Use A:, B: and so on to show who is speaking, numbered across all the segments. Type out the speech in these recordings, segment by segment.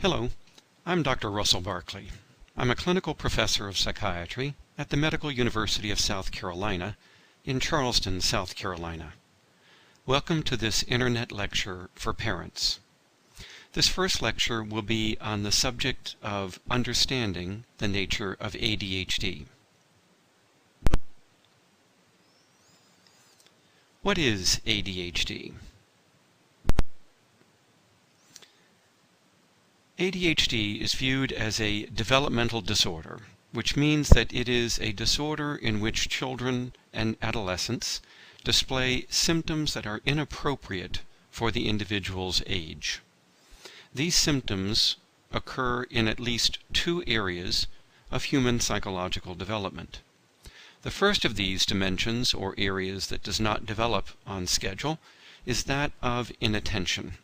A: Hello, I'm Dr. Russell Barkley. I'm a clinical professor of psychiatry at the Medical University of South Carolina in Charleston, South Carolina. Welcome to this Internet lecture for parents. This first lecture will be on the subject of understanding the nature of ADHD. What is ADHD? ADHD is viewed as a developmental disorder, which means that it is a disorder in which children and adolescents display symptoms that are inappropriate for the individual's age. These symptoms occur in at least two areas of human psychological development. The first of these dimensions, or areas that does not develop on schedule, is that of inattention.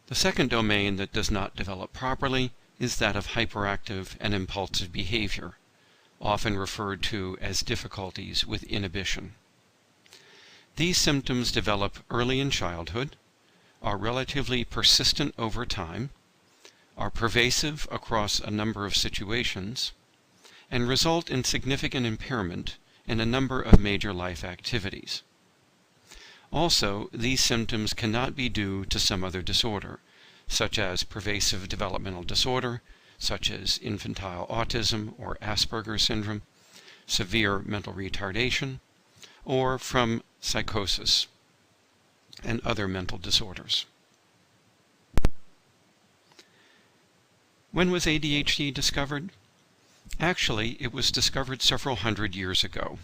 A: The second domain that does not develop properly is that of hyperactive and impulsive behavior, often referred to as difficulties with inhibition. These symptoms develop early in childhood, are relatively persistent over time, are pervasive across a number of situations, and result in significant impairment in a number of major life activities. Also, these symptoms cannot be due to some other disorder, such as pervasive developmental disorder, such as infantile autism or Asperger's syndrome, severe mental retardation, or from psychosis and other mental disorders. When was ADHD discovered? Actually, it was discovered several hundred years ago.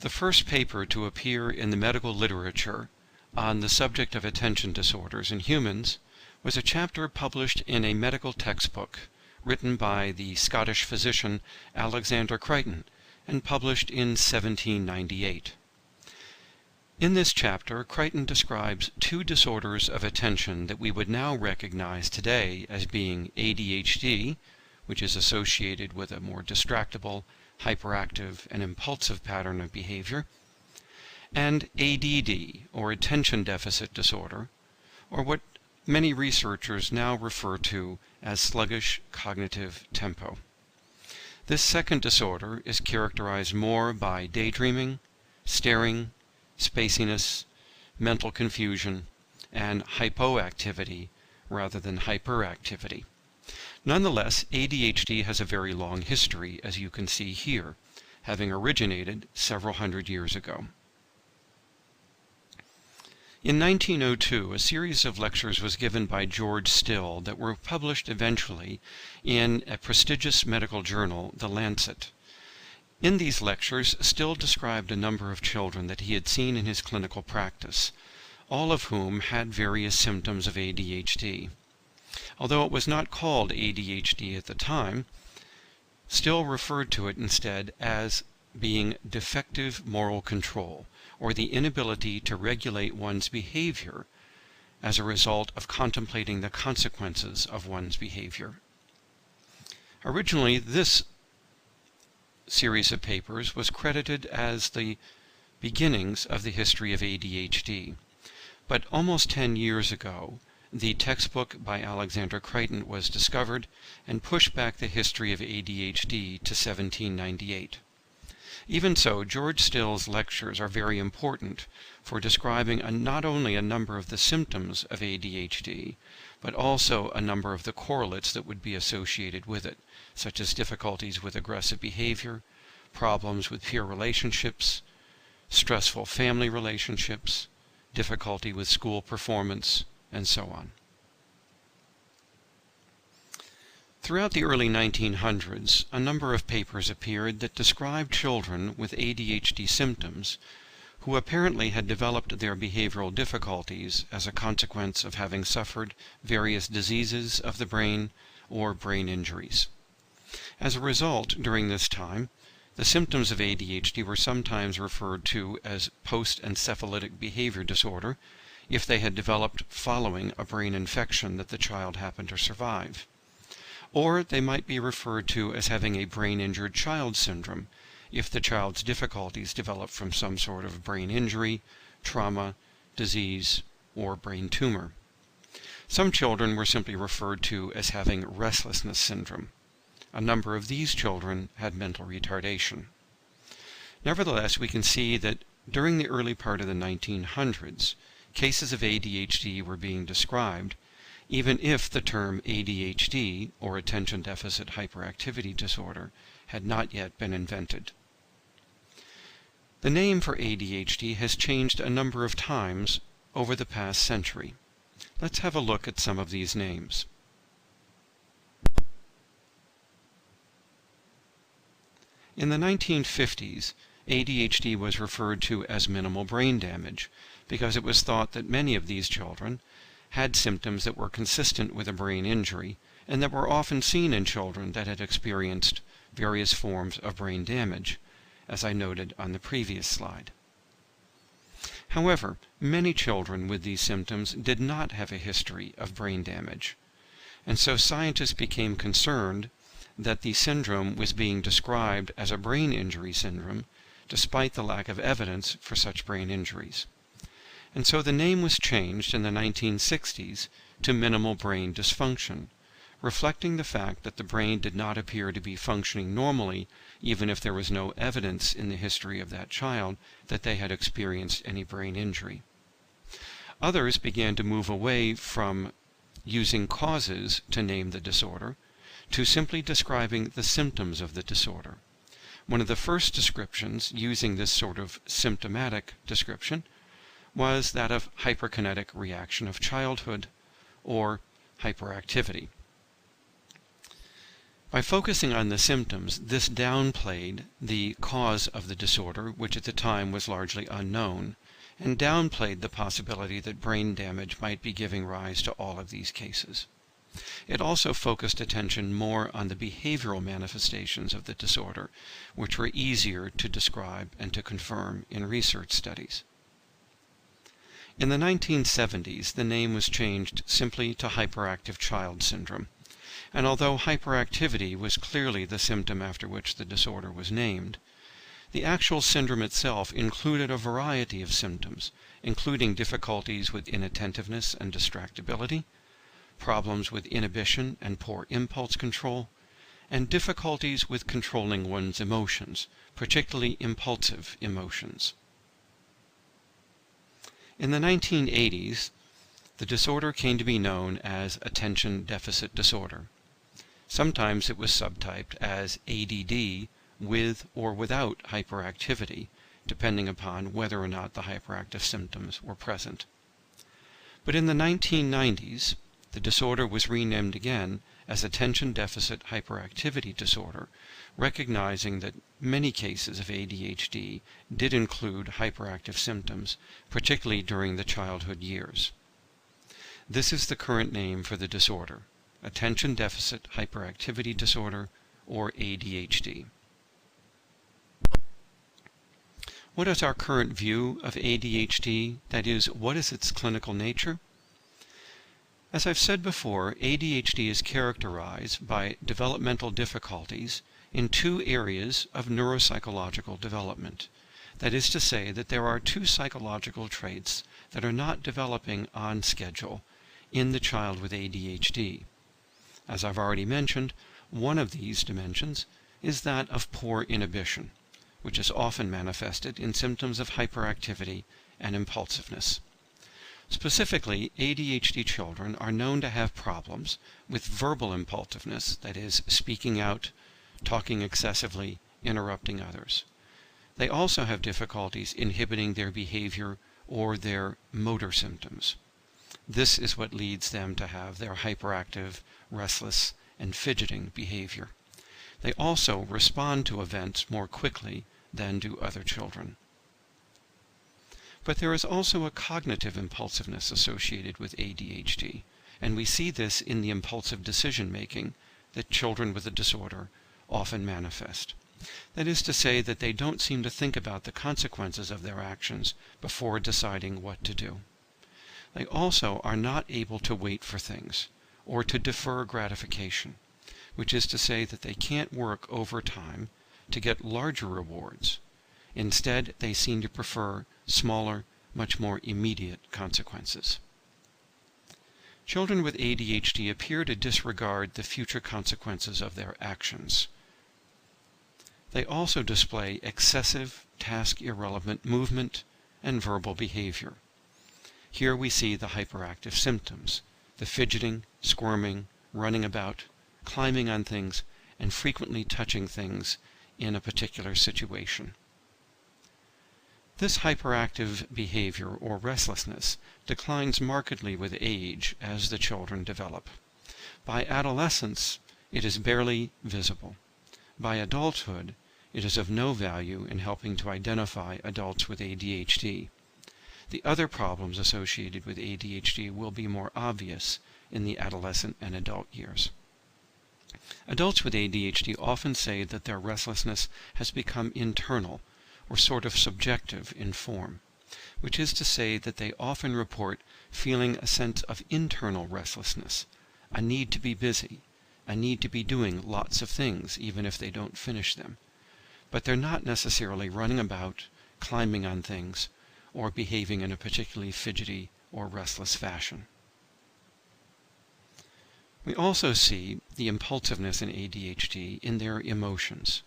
A: The first paper to appear in the medical literature on the subject of attention disorders in humans was a chapter published in a medical textbook written by the Scottish physician Alexander Crichton and published in 1798. In this chapter, Crichton describes two disorders of attention that we would now recognize today as being ADHD, which is associated with a more distractible, hyperactive, and impulsive pattern of behavior, and ADD, or attention deficit disorder, or what many researchers now refer to as sluggish cognitive tempo. This second disorder is characterized more by daydreaming, staring, spaciness, mental confusion, and hypoactivity rather than hyperactivity. Nonetheless, ADHD has a very long history, as you can see here, having originated several hundred years ago. In 1902, a series of lectures was given by George Still that were published eventually in a prestigious medical journal, The Lancet. In these lectures, Still described a number of children that he had seen in his clinical practice, all of whom had various symptoms of ADHD. Although it was not called ADHD at the time, Still referred to it instead as being defective moral control, or the inability to regulate one's behavior as a result of contemplating the consequences of one's behavior. Originally, this series of papers was credited as the beginnings of the history of ADHD, but almost 10 years ago, the textbook by Alexander Crichton was discovered and pushed back the history of ADHD to 1798. Even so, George Still's lectures are very important for describing not only a number of the symptoms of ADHD, but also a number of the correlates that would be associated with it, such as difficulties with aggressive behavior, problems with peer relationships, stressful family relationships, difficulty with school performance, and so on. Throughout the early 1900s, a number of papers appeared that described children with ADHD symptoms who apparently had developed their behavioral difficulties as a consequence of having suffered various diseases of the brain or brain injuries. As a result, during this time, the symptoms of ADHD were sometimes referred to as post-encephalitic behavior disorder if they had developed following a brain infection that the child happened to survive. Or they might be referred to as having a brain-injured child syndrome if the child's difficulties developed from some sort of brain injury, trauma, disease, or brain tumor. Some children were simply referred to as having restlessness syndrome. A number of these children had mental retardation. Nevertheless, we can see that during the early part of the 1900s, cases of ADHD were being described, even if the term ADHD, or Attention Deficit Hyperactivity Disorder, had not yet been invented. The name for ADHD has changed a number of times over the past century. Let's have a look at some of these names. In the 1950s, ADHD was referred to as minimal brain damage because it was thought that many of these children had symptoms that were consistent with a brain injury and that were often seen in children that had experienced various forms of brain damage, as I noted on the previous slide. However, many children with these symptoms did not have a history of brain damage, and so scientists became concerned that the syndrome was being described as a brain injury syndrome despite the lack of evidence for such brain injuries. And so the name was changed in the 1960s to minimal brain dysfunction, reflecting the fact that the brain did not appear to be functioning normally, even if there was no evidence in the history of that child that they had experienced any brain injury. Others began to move away from using causes to name the disorder to simply describing the symptoms of the disorder. One of the first descriptions using this sort of symptomatic description was that of hyperkinetic reaction of childhood, or hyperactivity. By focusing on the symptoms, this downplayed the cause of the disorder, which at the time was largely unknown, and downplayed the possibility that brain damage might be giving rise to all of these cases. It also focused attention more on the behavioral manifestations of the disorder, which were easier to describe and to confirm in research studies. In the 1970s, the name was changed simply to hyperactive child syndrome, and although hyperactivity was clearly the symptom after which the disorder was named, the actual syndrome itself included a variety of symptoms, including difficulties with inattentiveness and distractibility, problems with inhibition and poor impulse control, and difficulties with controlling one's emotions, particularly impulsive emotions. In the 1980s, the disorder came to be known as Attention Deficit Disorder. Sometimes it was subtyped as ADD with or without hyperactivity, depending upon whether or not the hyperactive symptoms were present. But in the 1990s, the disorder was renamed again as Attention Deficit Hyperactivity Disorder, recognizing that many cases of ADHD did include hyperactive symptoms, particularly during the childhood years. This is the current name for the disorder, Attention Deficit Hyperactivity Disorder, or ADHD. What is our current view of ADHD? That is, what is its clinical nature? As I've said before, ADHD is characterized by developmental difficulties in two areas of neuropsychological development. That is to say that there are two psychological traits that are not developing on schedule in the child with ADHD. As I've already mentioned, one of these dimensions is that of poor inhibition, which is often manifested in symptoms of hyperactivity and impulsiveness. Specifically, ADHD children are known to have problems with verbal impulsiveness, that is, speaking out, talking excessively, interrupting others. They also have difficulties inhibiting their behavior or their motor symptoms. This is what leads them to have their hyperactive, restless, and fidgeting behavior. They also respond to events more quickly than do other children. But there is also a cognitive impulsiveness associated with ADHD, and we see this in the impulsive decision-making that children with the disorder often manifest. That is to say that they don't seem to think about the consequences of their actions before deciding what to do. They also are not able to wait for things or to defer gratification, which is to say that they can't work overtime to get larger rewards. Instead, they seem to prefer smaller, much more immediate consequences. Children with ADHD appear to disregard the future consequences of their actions. They also display excessive, task-irrelevant movement and verbal behavior. Here we see the hyperactive symptoms: the fidgeting, squirming, running about, climbing on things, and frequently touching things in a particular situation. This hyperactive behavior or restlessness declines markedly with age as the children develop. By adolescence, it is barely visible. By adulthood, it is of no value in helping to identify adults with ADHD. The other problems associated with ADHD will be more obvious in the adolescent and adult years. Adults with ADHD often say that their restlessness has become internal or sort of subjective in form, which is to say that they often report feeling a sense of internal restlessness, a need to be busy, a need to be doing lots of things even if they don't finish them. But they're not necessarily running about, climbing on things, or behaving in a particularly fidgety or restless fashion. We also see the impulsiveness in ADHD in their emotions.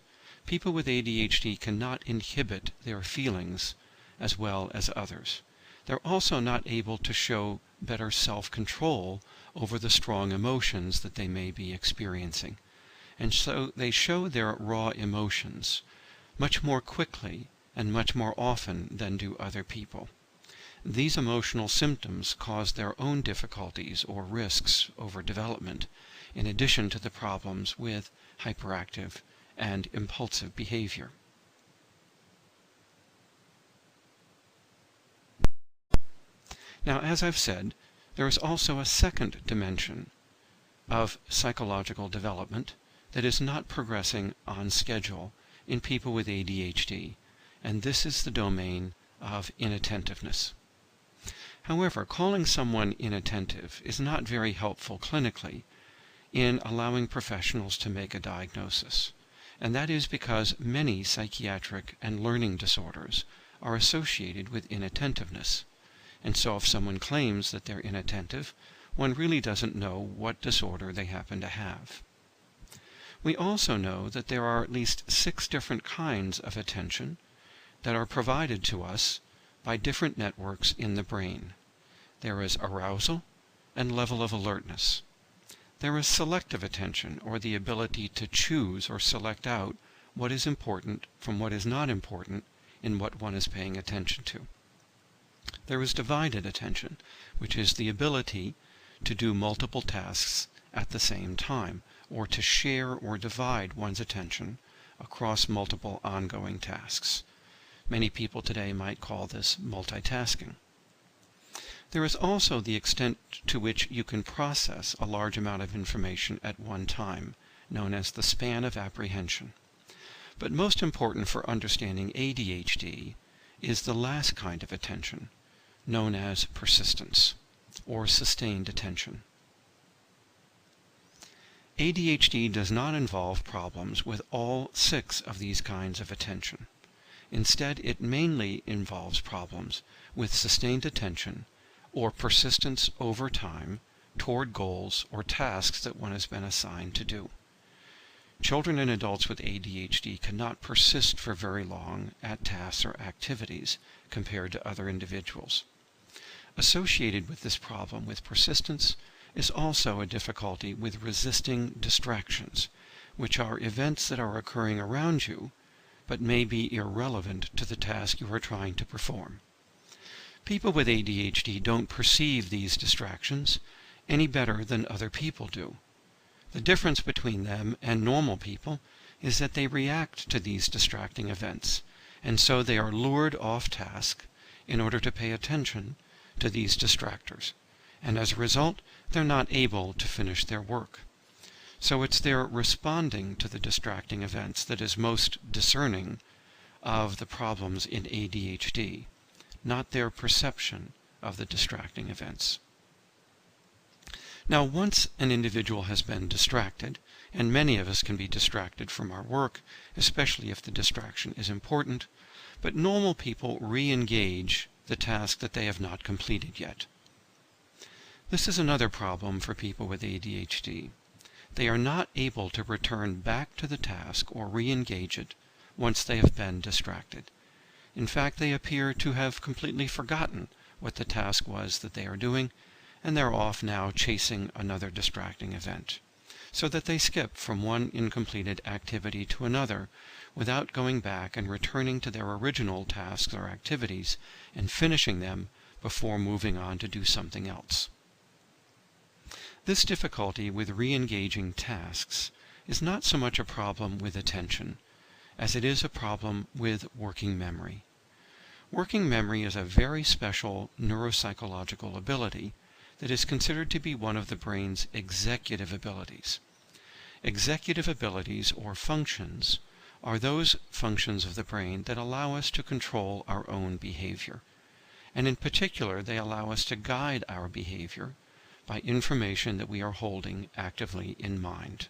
A: People with ADHD cannot inhibit their feelings as well as others. They're also not able to show better self-control over the strong emotions that they may be experiencing. And so they show their raw emotions much more quickly and much more often than do other people. These emotional symptoms cause their own difficulties or risks over development, in addition to the problems with hyperactive and impulsive behavior. Now, as I've said, there is also a second dimension of psychological development that is not progressing on schedule in people with ADHD, and this is the domain of inattentiveness. However, calling someone inattentive is not very helpful clinically in allowing professionals to make a diagnosis, and that is because many psychiatric and learning disorders are associated with inattentiveness. And so if someone claims that they're inattentive, one really doesn't know what disorder they happen to have. We also know that there are at least 6 different kinds of attention that are provided to us by different networks in the brain. There is arousal and level of alertness. There is selective attention, or the ability to choose or select out what is important from what is not important in what one is paying attention to. There is divided attention, which is the ability to do multiple tasks at the same time, or to share or divide one's attention across multiple ongoing tasks. Many people today might call this multitasking. There is also the extent to which you can process a large amount of information at one time, known as the span of apprehension. But most important for understanding ADHD is the last kind of attention, known as persistence, or sustained attention. ADHD does not involve problems with all 6 of these kinds of attention. Instead, it mainly involves problems with sustained attention or persistence over time toward goals or tasks that one has been assigned to do. Children and adults with ADHD cannot persist for very long at tasks or activities compared to other individuals. Associated with this problem with persistence is also a difficulty with resisting distractions, which are events that are occurring around you but may be irrelevant to the task you are trying to perform. People with ADHD don't perceive these distractions any better than other people do. The difference between them and normal people is that they react to these distracting events, and so they are lured off task in order to pay attention to these distractors, and as a result, they're not able to finish their work. So it's their responding to the distracting events that is most discerning of the problems in ADHD, not their perception of the distracting events. Now, once an individual has been distracted, and many of us can be distracted from our work, especially if the distraction is important, but normal people re-engage the task that they have not completed yet. This is another problem for people with ADHD. They are not able to return back to the task or re-engage it once they have been distracted. In fact, they appear to have completely forgotten what the task was that they are doing, and they're off now chasing another distracting event, so that they skip from one incompleted activity to another without going back and returning to their original tasks or activities and finishing them before moving on to do something else. This difficulty with re-engaging tasks is not so much a problem with attention as it is a problem with working memory. Working memory is a very special neuropsychological ability that is considered to be one of the brain's executive abilities. Executive abilities, or functions, are those functions of the brain that allow us to control our own behavior. And in particular, they allow us to guide our behavior by information that we are holding actively in mind.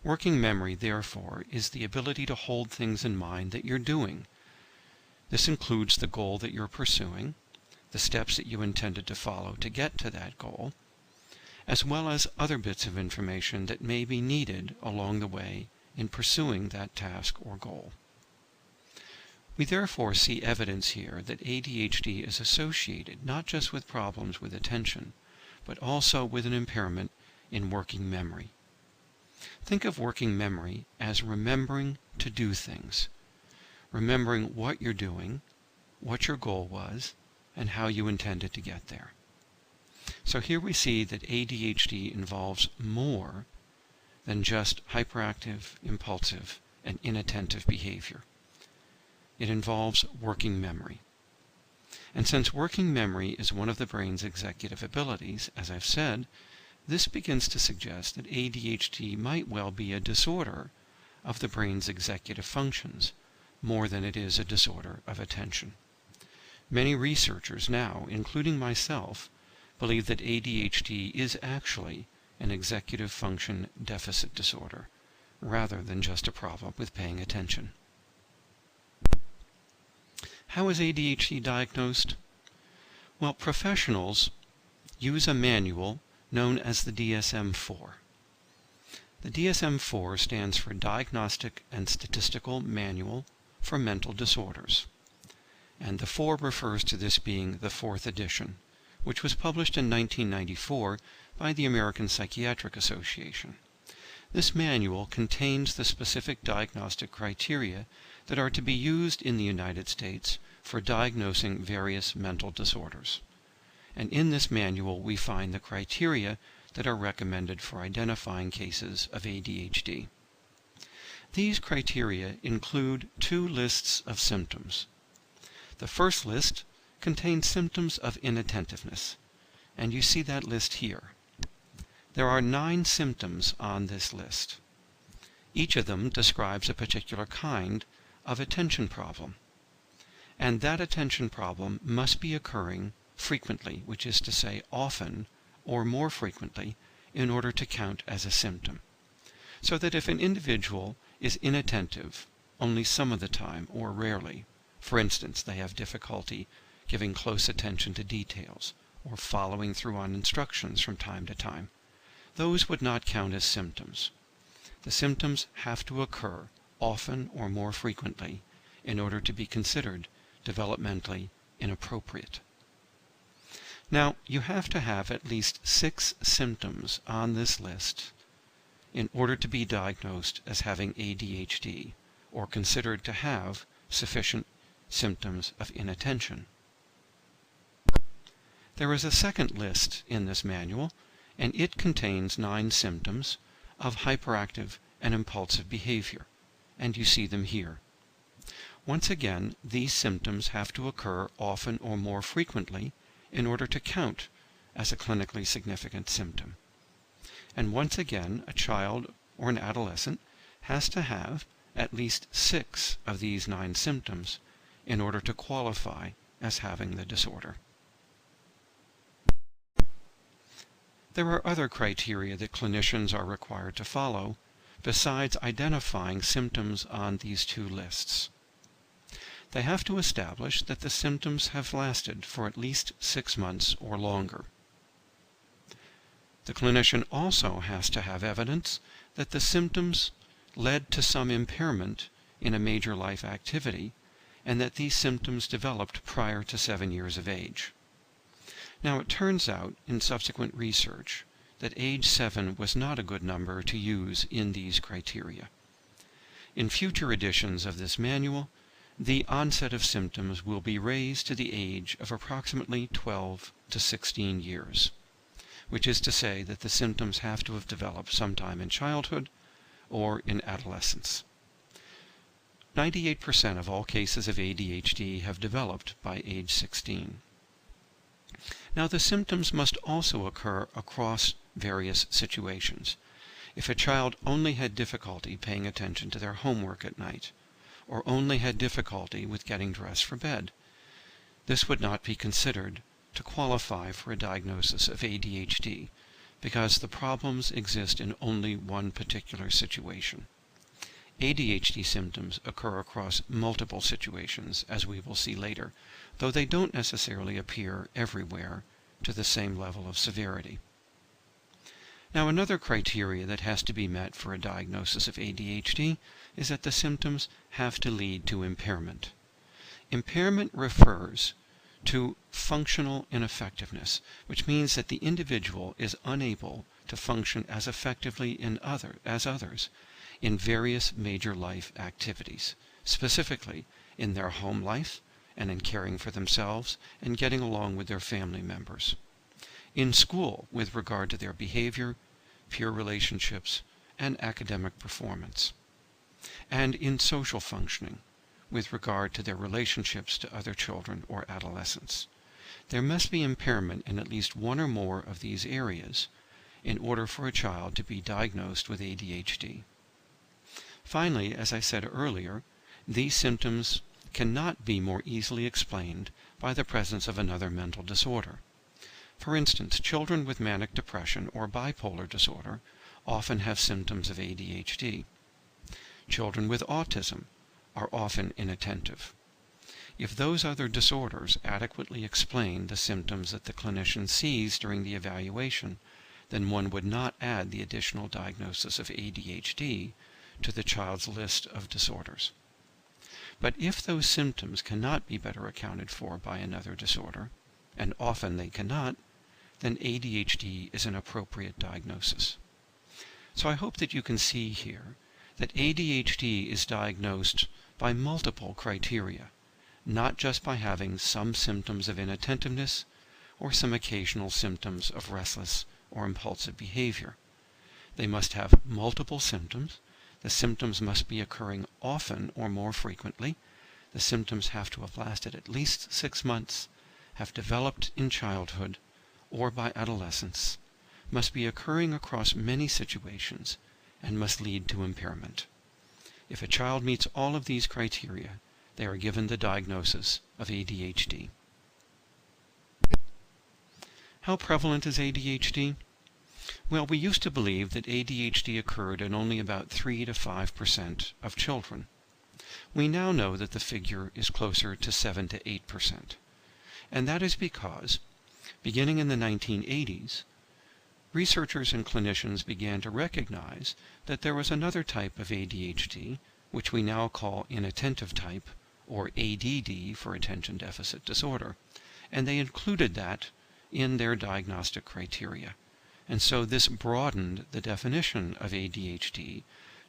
A: Working memory, therefore, is the ability to hold things in mind that you're doing. This includes the goal that you're pursuing, the steps that you intended to follow to get to that goal, as well as other bits of information that may be needed along the way in pursuing that task or goal. We therefore see evidence here that ADHD is associated not just with problems with attention, but also with an impairment in working memory. Think of working memory as remembering to do things, remembering what you're doing, what your goal was, and how you intended to get there. So here we see that ADHD involves more than just hyperactive, impulsive, and inattentive behavior. It involves working memory. And since working memory is one of the brain's executive abilities, as I've said, this begins to suggest that ADHD might well be a disorder of the brain's executive functions, more than it is a disorder of attention. Many researchers now, including myself, believe that ADHD is actually an executive function deficit disorder, rather than just a problem with paying attention. How is ADHD diagnosed? Well, professionals use a manual known as the DSM-IV. The DSM-IV stands for Diagnostic and Statistical Manual for Mental Disorders, and the 4 refers to this being the 4th edition, which was published in 1994 by the American Psychiatric Association. This manual contains the specific diagnostic criteria that are to be used in the United States for diagnosing various mental disorders. And in this manual we find the criteria that are recommended for identifying cases of ADHD. These criteria include 2 lists of symptoms. The first list contains symptoms of inattentiveness, and you see that list here. There are 9 symptoms on this list. Each of them describes a particular kind of attention problem. And that attention problem must be occurring frequently, which is to say often or more frequently, in order to count as a symptom. So that if an individual is inattentive only some of the time or rarely, for instance, they have difficulty giving close attention to details or following through on instructions from time to time, those would not count as symptoms. The symptoms have to occur often or more frequently in order to be considered developmentally inappropriate. Now, you have to have at least 6 symptoms on this list in order to be diagnosed as having ADHD or considered to have sufficient symptoms of inattention. There is a second list in this manual, and it contains 9 symptoms of hyperactive and impulsive behavior, and you see them here. Once again, these symptoms have to occur often or more frequently in order to count as a clinically significant symptom. And once again, a child or an adolescent has to have at least 6 of these 9 symptoms in order to qualify as having the disorder. There are other criteria that clinicians are required to follow besides identifying symptoms on these 2 lists. They have to establish that the symptoms have lasted for at least 6 months or longer. The clinician also has to have evidence that the symptoms led to some impairment in a major life activity, and that these symptoms developed prior to 7 years of age. Now, it turns out in subsequent research that age 7 was not a good number to use in these criteria. In future editions of this manual, the onset of symptoms will be raised to the age of approximately 12 to 16 years, which is to say that the symptoms have to have developed sometime in childhood or in adolescence. 98% of all cases of ADHD have developed by age 16. Now, the symptoms must also occur across various situations. If a child only had difficulty paying attention to their homework at night, or only had difficulty with getting dressed for bed, this would not be considered to qualify for a diagnosis of ADHD, because the problems exist in only one particular situation. ADHD symptoms occur across multiple situations, as we will see later, though they don't necessarily appear everywhere to the same level of severity. Now, another criteria that has to be met for a diagnosis of ADHD is that the symptoms have to lead to impairment. Impairment refers to functional ineffectiveness, which means that the individual is unable to function as effectively as others in various major life activities, specifically in their home life and in caring for themselves and getting along with their family members. In school, with regard to their behavior, peer relationships, and academic performance. And in social functioning, with regard to their relationships to other children or adolescents. There must be impairment in at least one or more of these areas in order for a child to be diagnosed with ADHD. Finally, as I said earlier, these symptoms cannot be more easily explained by the presence of another mental disorder. For instance, children with manic depression or bipolar disorder often have symptoms of ADHD. Children with autism are often inattentive. If those other disorders adequately explain the symptoms that the clinician sees during the evaluation, then one would not add the additional diagnosis of ADHD to the child's list of disorders. But if those symptoms cannot be better accounted for by another disorder, and often they cannot, then ADHD is an appropriate diagnosis. So I hope that you can see here that ADHD is diagnosed by multiple criteria, not just by having some symptoms of inattentiveness or some occasional symptoms of restless or impulsive behavior. They must have multiple symptoms. The symptoms must be occurring often or more frequently. The symptoms have to have lasted at least 6 months, have developed in childhood or by adolescence, must be occurring across many situations, and must lead to impairment. If a child meets all of these criteria, they are given the diagnosis of ADHD. How prevalent is ADHD? Well, we used to believe that ADHD occurred in only about 3 to 5% of children. We now know that the figure is closer to 7 to 8%. And that is because, beginning in the 1980s, researchers and clinicians began to recognize that there was another type of ADHD, which we now call inattentive type, or ADD for attention deficit disorder, and they included that in their diagnostic criteria. And so this broadened the definition of ADHD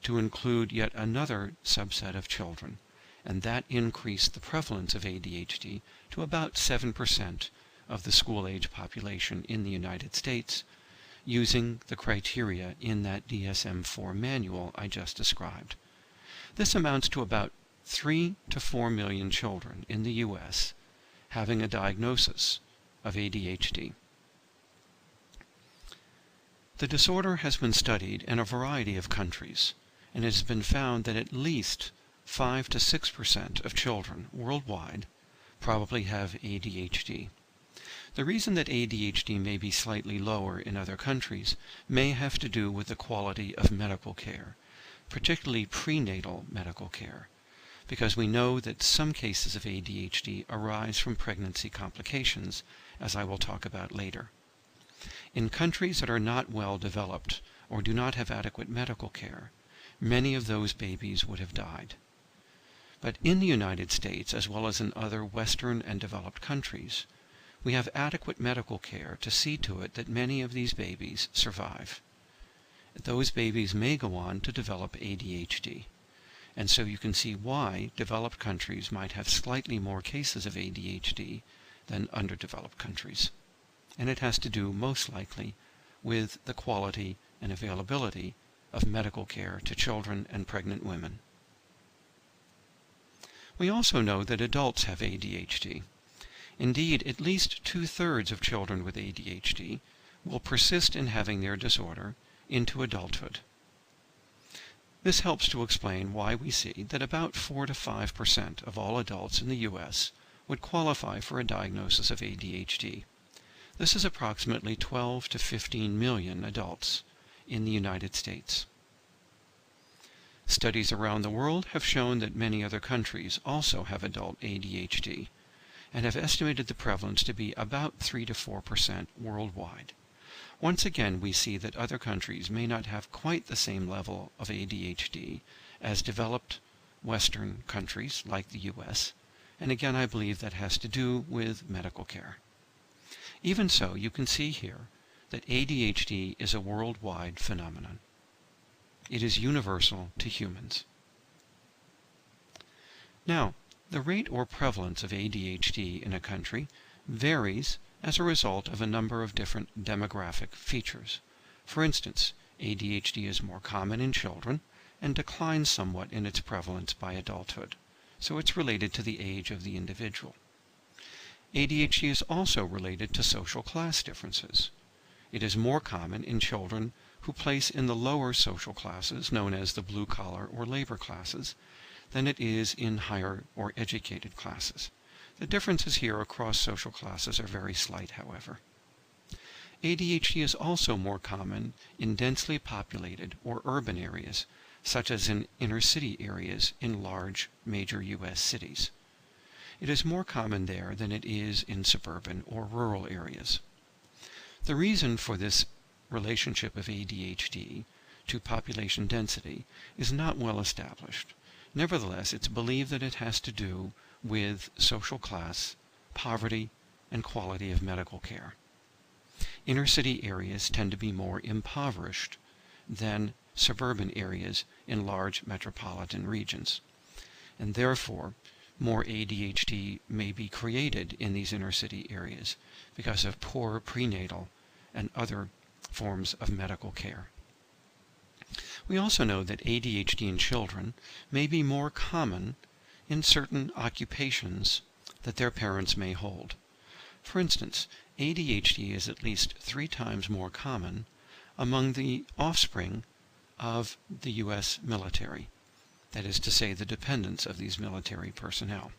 A: to include yet another subset of children, and that increased the prevalence of ADHD to about 7% of the school-age population in the United States, using the criteria in that DSM-IV manual I just described. This amounts to about 3 to 4 million children in the U.S. having a diagnosis of ADHD. The disorder has been studied in a variety of countries, and it has been found that at least 5 to 6% of children worldwide probably have ADHD. The reason that ADHD may be slightly lower in other countries may have to do with the quality of medical care, particularly prenatal medical care, because we know that some cases of ADHD arise from pregnancy complications, as I will talk about later. In countries that are not well developed or do not have adequate medical care, many of those babies would have died. But in the United States, as well as in other Western and developed countries, we have adequate medical care to see to it that many of these babies survive. Those babies may go on to develop ADHD. And so you can see why developed countries might have slightly more cases of ADHD than underdeveloped countries. And it has to do most likely with the quality and availability of medical care to children and pregnant women. We also know that adults have ADHD. Indeed, at least 2/3 of children with ADHD will persist in having their disorder into adulthood. This helps to explain why we see that about 4 to 5% of all adults in the U.S. would qualify for a diagnosis of ADHD. This is approximately 12 to 15 million adults in the United States. Studies around the world have shown that many other countries also have adult ADHD and have estimated the prevalence to be about 3 to 4% worldwide. Once again, we see that other countries may not have quite the same level of ADHD as developed Western countries like the U.S., and again I believe that has to do with medical care. Even so, you can see here that ADHD is a worldwide phenomenon. It is universal to humans. Now, the rate or prevalence of ADHD in a country varies as a result of a number of different demographic features. For instance, ADHD is more common in children and declines somewhat in its prevalence by adulthood, so it's related to the age of the individual. ADHD is also related to social class differences. It is more common in children who place in the lower social classes, known as the blue-collar or labor classes, than it is in higher or educated classes. The differences here across social classes are very slight, however. ADHD is also more common in densely populated or urban areas, such as in inner city areas in large major U.S. cities. It is more common there than it is in suburban or rural areas. The reason for this relationship of ADHD to population density is not well established. Nevertheless, it's believed that it has to do with social class, poverty, and quality of medical care. Inner city areas tend to be more impoverished than suburban areas in large metropolitan regions, and therefore more ADHD may be created in these inner city areas because of poor prenatal and other forms of medical care. We also know that ADHD in children may be more common in certain occupations that their parents may hold. For instance, ADHD is at least 3 times more common among the offspring of the U.S. military, that is to say, the dependents of these military personnel.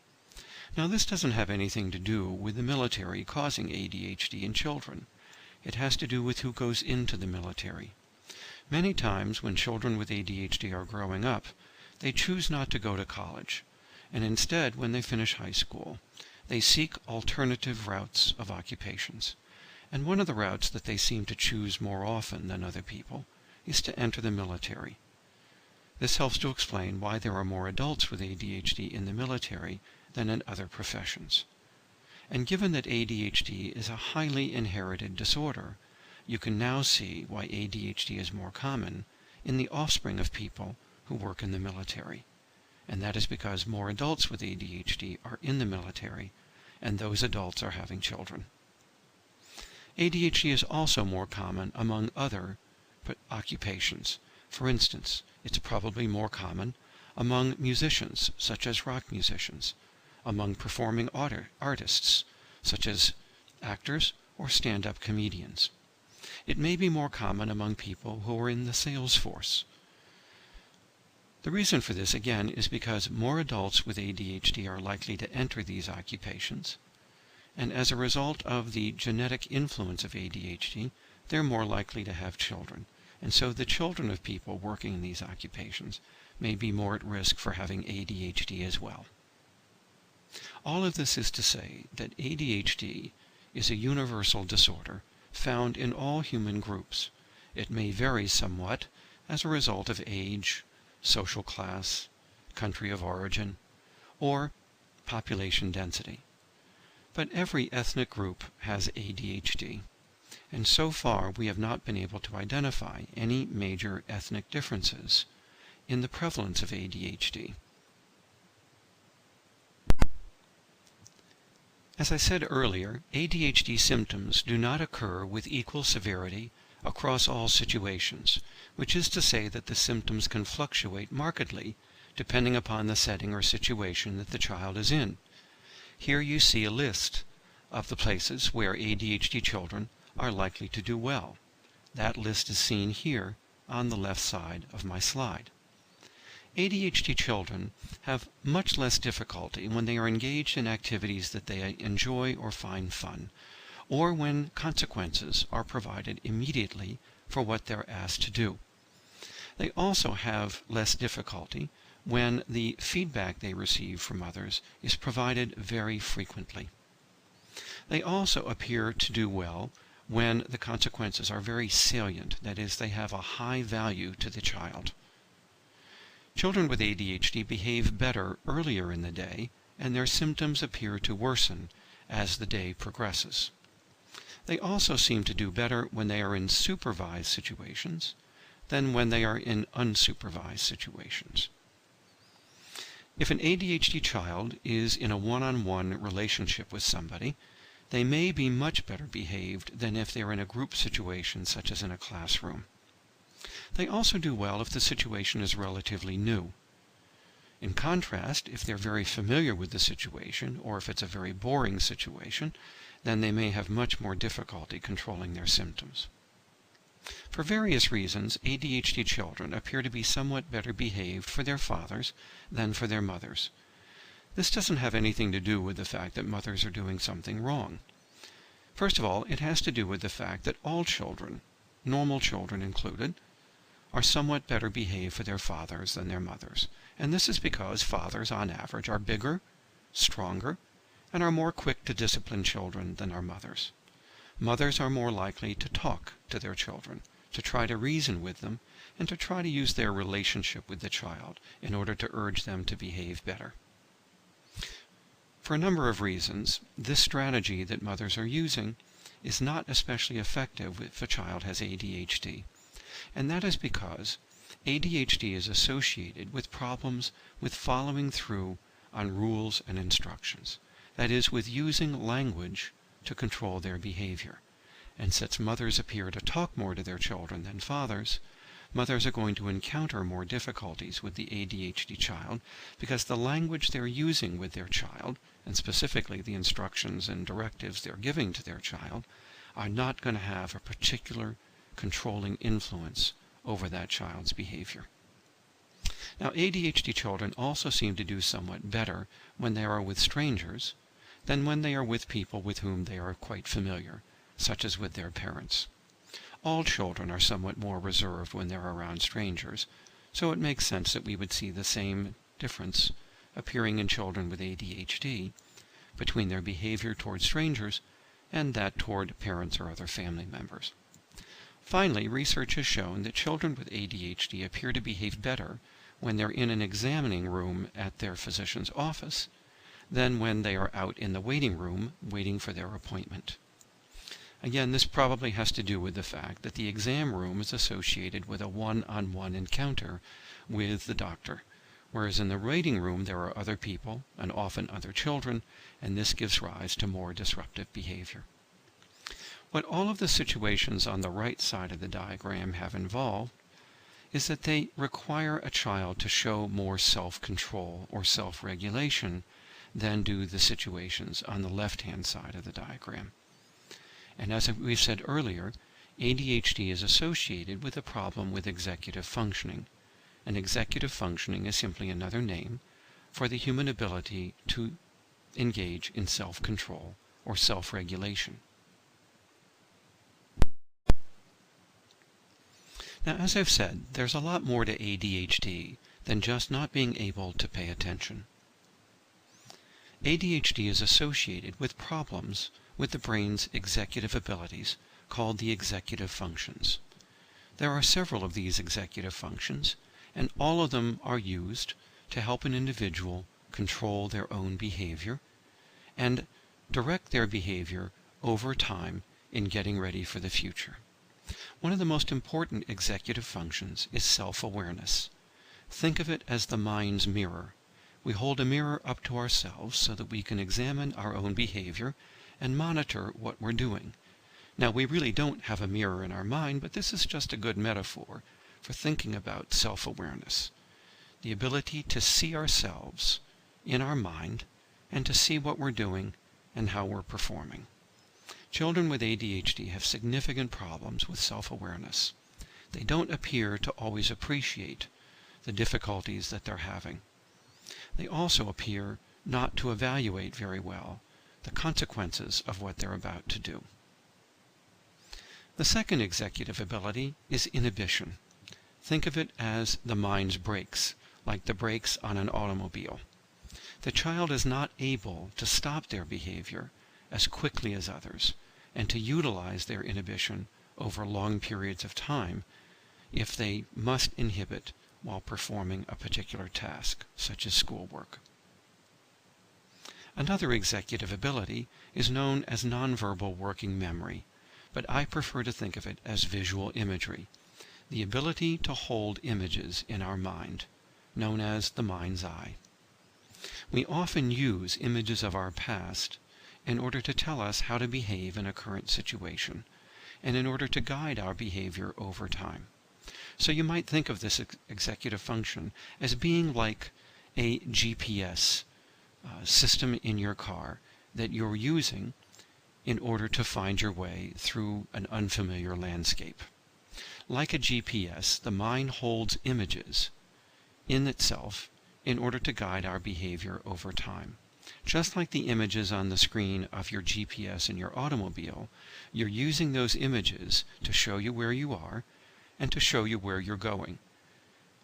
A: Now, this doesn't have anything to do with the military causing ADHD in children. It has to do with who goes into the military. Many times when children with ADHD are growing up, they choose not to go to college, and instead, when they finish high school, they seek alternative routes of occupations. And one of the routes that they seem to choose more often than other people is to enter the military. This helps to explain why there are more adults with ADHD in the military than in other professions. And given that ADHD is a highly inherited disorder, you can now see why ADHD is more common in the offspring of people who work in the military. And that is because more adults with ADHD are in the military, and those adults are having children. ADHD is also more common among other occupations. For instance, it's probably more common among musicians, such as rock musicians, among performing artists, such as actors or stand-up comedians. It may be more common among people who are in the sales force. The reason for this, again, is because more adults with ADHD are likely to enter these occupations, and as a result of the genetic influence of ADHD, they're more likely to have children. And so the children of people working in these occupations may be more at risk for having ADHD as well. All of this is to say that ADHD is a universal disorder found in all human groups. It may vary somewhat as a result of age, social class, country of origin, or population density. But every ethnic group has ADHD, and so far we have not been able to identify any major ethnic differences in the prevalence of ADHD. As I said earlier, ADHD symptoms do not occur with equal severity across all situations, which is to say that the symptoms can fluctuate markedly depending upon the setting or situation that the child is in. Here you see a list of the places where ADHD children are likely to do well. That list is seen here on the left side of my slide. ADHD children have much less difficulty when they are engaged in activities that they enjoy or find fun, or when consequences are provided immediately for what they're asked to do. They also have less difficulty when the feedback they receive from others is provided very frequently. They also appear to do well when the consequences are very salient, that is, they have a high value to the child. Children with ADHD behave better earlier in the day, and their symptoms appear to worsen as the day progresses. They also seem to do better when they are in supervised situations than when they are in unsupervised situations. If an ADHD child is in a one-on-one relationship with somebody, they may be much better behaved than if they're in a group situation such as in a classroom. They also do well if the situation is relatively new. In contrast, if they're very familiar with the situation, or if it's a very boring situation, then they may have much more difficulty controlling their symptoms. For various reasons, ADHD children appear to be somewhat better behaved for their fathers than for their mothers. This doesn't have anything to do with the fact that mothers are doing something wrong. First of all, it has to do with the fact that all children, normal children included, are somewhat better behaved for their fathers than their mothers. And this is because fathers, on average, are bigger, stronger, and are more quick to discipline children than our mothers. Mothers are more likely to talk to their children, to try to reason with them, and to try to use their relationship with the child in order to urge them to behave better. For a number of reasons, this strategy that mothers are using is not especially effective if a child has ADHD. And that is because ADHD is associated with problems with following through on rules and instructions. That is, with using language to control their behavior. And since mothers appear to talk more to their children than fathers, mothers are going to encounter more difficulties with the ADHD child because the language they're using with their child, and specifically the instructions and directives they're giving to their child, are not going to have a particular controlling influence over that child's behavior. Now, ADHD children also seem to do somewhat better when they are with strangers than when they are with people with whom they are quite familiar, such as with their parents. All children are somewhat more reserved when they're around strangers, so it makes sense that we would see the same difference appearing in children with ADHD between their behavior toward strangers and that toward parents or other family members. Finally, research has shown that children with ADHD appear to behave better when they're in an examining room at their physician's office than when they are out in the waiting room waiting for their appointment. Again, this probably has to do with the fact that the exam room is associated with a one-on-one encounter with the doctor, whereas in the waiting room there are other people, and often other children, and this gives rise to more disruptive behavior. What all of the situations on the right side of the diagram have involved is that they require a child to show more self-control or self-regulation than do the situations on the left-hand side of the diagram. And as we've said earlier, ADHD is associated with a problem with executive functioning. And executive functioning is simply another name for the human ability to engage in self-control or self-regulation. Now, as I've said, there's a lot more to ADHD than just not being able to pay attention. ADHD is associated with problems with the brain's executive abilities called the executive functions. There are several of these executive functions, and all of them are used to help an individual control their own behavior and direct their behavior over time in getting ready for the future. One of the most important executive functions is self-awareness. Think of it as the mind's mirror. We hold a mirror up to ourselves so that we can examine our own behavior and monitor what we're doing. Now, we really don't have a mirror in our mind, but this is just a good metaphor for thinking about self-awareness. The ability to see ourselves in our mind and to see what we're doing and how we're performing. Children with ADHD have significant problems with self-awareness. They don't appear to always appreciate the difficulties that they're having. They also appear not to evaluate very well the consequences of what they're about to do. The second executive ability is inhibition. Think of it as the mind's brakes, like the brakes on an automobile. The child is not able to stop their behavior as quickly as others and to utilize their inhibition over long periods of time if they must inhibit while performing a particular task, such as schoolwork. Another executive ability is known as nonverbal working memory, but I prefer to think of it as visual imagery, the ability to hold images in our mind, known as the mind's eye. We often use images of our past in order to tell us how to behave in a current situation, and in order to guide our behavior over time. So you might think of this executive function as being like a GPS system in your car that you're using in order to find your way through an unfamiliar landscape. Like a GPS, the mind holds images in itself in order to guide our behavior over time. Just like the images on the screen of your GPS in your automobile, you're using those images to show you where you are and to show you where you're going.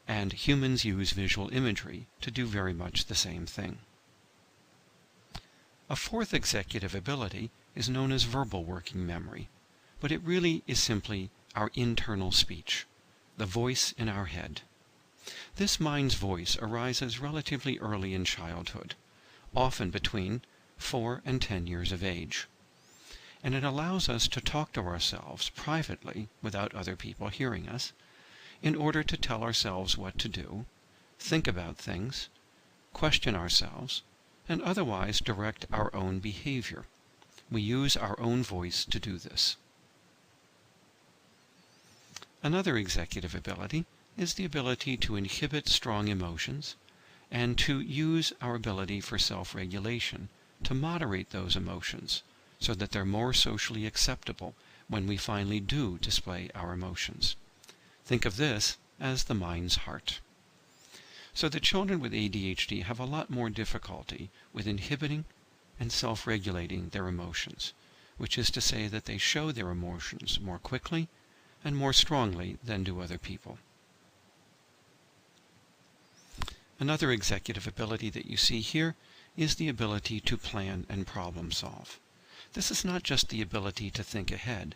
A: And humans use visual imagery to do very much the same thing. A fourth executive ability is known as verbal working memory, but it really is simply our internal speech, the voice in our head. This mind's voice arises relatively early in childhood, often between 4 and 10 years of age. And it allows us to talk to ourselves privately without other people hearing us, in order to tell ourselves what to do, think about things, question ourselves, and otherwise direct our own behavior. We use our own voice to do this. Another executive ability is the ability to inhibit strong emotions and to use our ability for self-regulation to moderate those emotions so that they're more socially acceptable when we finally do display our emotions. Think of this as the mind's heart. So the children with ADHD have a lot more difficulty with inhibiting and self-regulating their emotions, which is to say that they show their emotions more quickly and more strongly than do other people. Another executive ability that you see here is the ability to plan and problem solve. This is not just the ability to think ahead,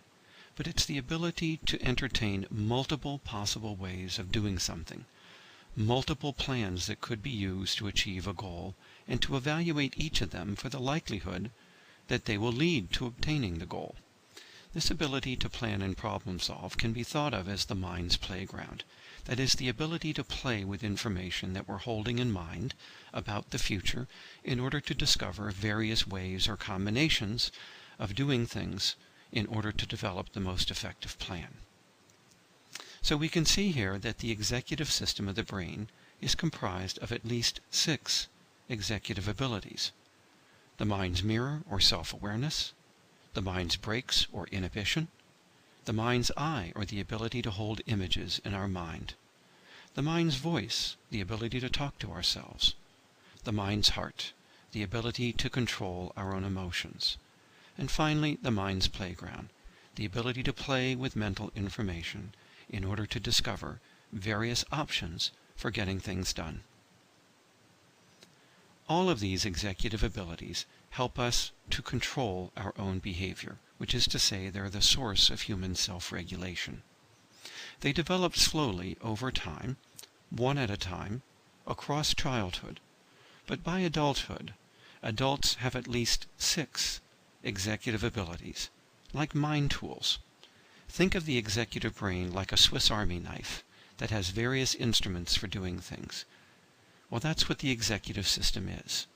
A: but it's the ability to entertain multiple possible ways of doing something, multiple plans that could be used to achieve a goal, and to evaluate each of them for the likelihood that they will lead to obtaining the goal. This ability to plan and problem solve can be thought of as the mind's playground. That is, the ability to play with information that we're holding in mind about the future in order to discover various ways or combinations of doing things in order to develop the most effective plan. So we can see here that the executive system of the brain is comprised of at least 6 executive abilities: the mind's mirror or self-awareness, the mind's brakes or inhibition, the mind's eye or the ability to hold images in our mind, the mind's voice, the ability to talk to ourselves, the mind's heart, the ability to control our own emotions, and finally the mind's playground, the ability to play with mental information in order to discover various options for getting things done. All of these executive abilities help us to control our own behavior which is to say they're the source of human self-regulation. They develop slowly over time, one at a time, across childhood. But by adulthood, adults have at least 6 executive abilities, like mind tools. Think of the executive brain like a Swiss Army knife that has various instruments for doing things. Well, that's what the executive system is.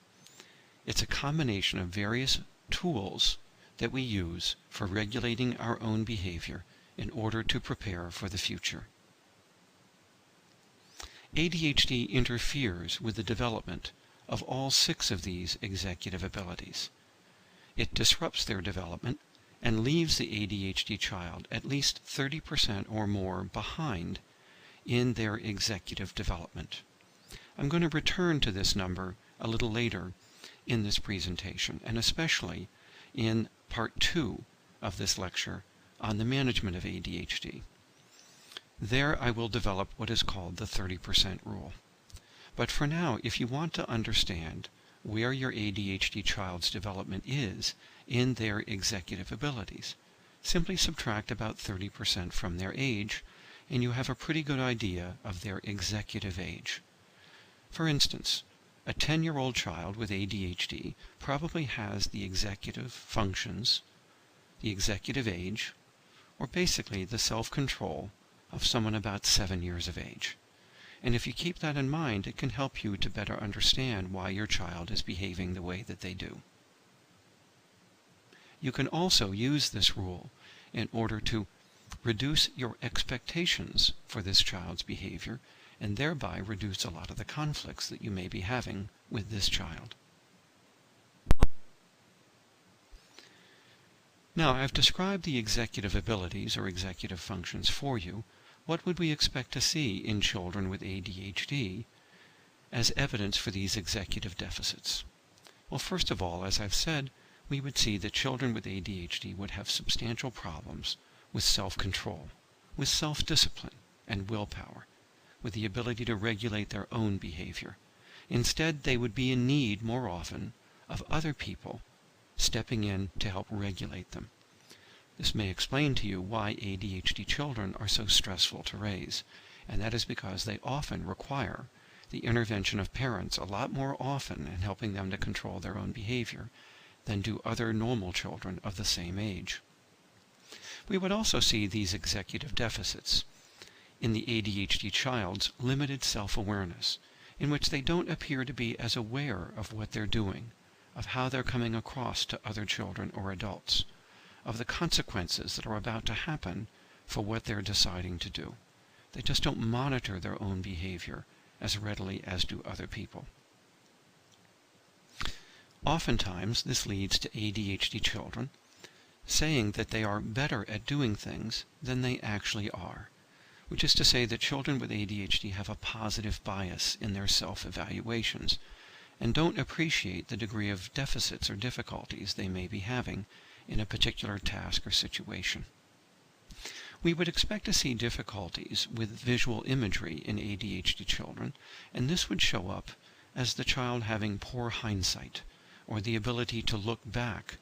A: It's a combination of various tools that we use for regulating our own behavior in order to prepare for the future. ADHD interferes with the development of all 6 of these executive abilities. It disrupts their development and leaves the ADHD child at least 30% or more behind in their executive development. I'm going to return to this number a little later in this presentation, and especially in part 2 of this lecture on the management of ADHD. There I will develop what is called the 30% rule. But for now, if you want to understand where your ADHD child's development is in their executive abilities, simply subtract about 30% from their age, and you have a pretty good idea of their executive age. For instance, a 10-year-old child with ADHD probably has the executive functions, the executive age, or basically the self-control of someone about 7 years of age. And if you keep that in mind, it can help you to better understand why your child is behaving the way that they do. You can also use this rule in order to reduce your expectations for this child's behavior and thereby reduce a lot of the conflicts that you may be having with this child. Now, I've described the executive abilities or executive functions for you. What would we expect to see in children with ADHD as evidence for these executive deficits? Well, first of all, as I've said, we would see that children with ADHD would have substantial problems with self-control, with self-discipline and willpower, with the ability to regulate their own behavior. Instead, they would be in need more often of other people stepping in to help regulate them. This may explain to you why ADHD children are so stressful to raise, and that is because they often require the intervention of parents a lot more often in helping them to control their own behavior than do other normal children of the same age. We would also see these executive deficits in the ADHD child's limited self-awareness, in which they don't appear to be as aware of what they're doing, of how they're coming across to other children or adults, of the consequences that are about to happen for what they're deciding to do. They just don't monitor their own behavior as readily as do other people. Oftentimes, this leads to ADHD children saying that they are better at doing things than they actually are, which is to say that children with ADHD have a positive bias in their self-evaluations and don't appreciate the degree of deficits or difficulties they may be having in a particular task or situation. We would expect to see difficulties with visual imagery in ADHD children, and this would show up as the child having poor hindsight, or the ability to look back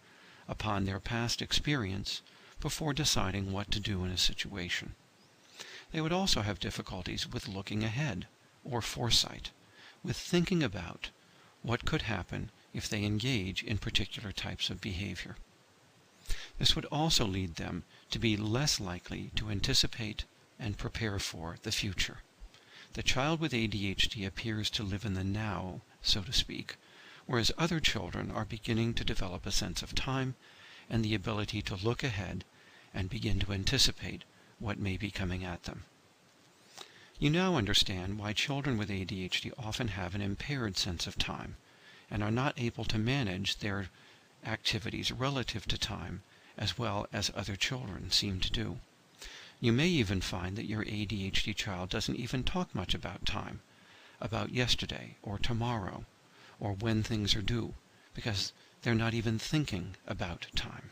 A: upon their past experience before deciding what to do in a situation. They would also have difficulties with looking ahead, or foresight, with thinking about what could happen if they engage in particular types of behavior. This would also lead them to be less likely to anticipate and prepare for the future. The child with ADHD appears to live in the now, so to speak, whereas other children are beginning to develop a sense of time and the ability to look ahead and begin to anticipate what may be coming at them. You now understand why children with ADHD often have an impaired sense of time and are not able to manage their activities relative to time as well as other children seem to do. You may even find that your ADHD child doesn't even talk much about time, about yesterday or tomorrow, or when things are due, because they're not even thinking about time.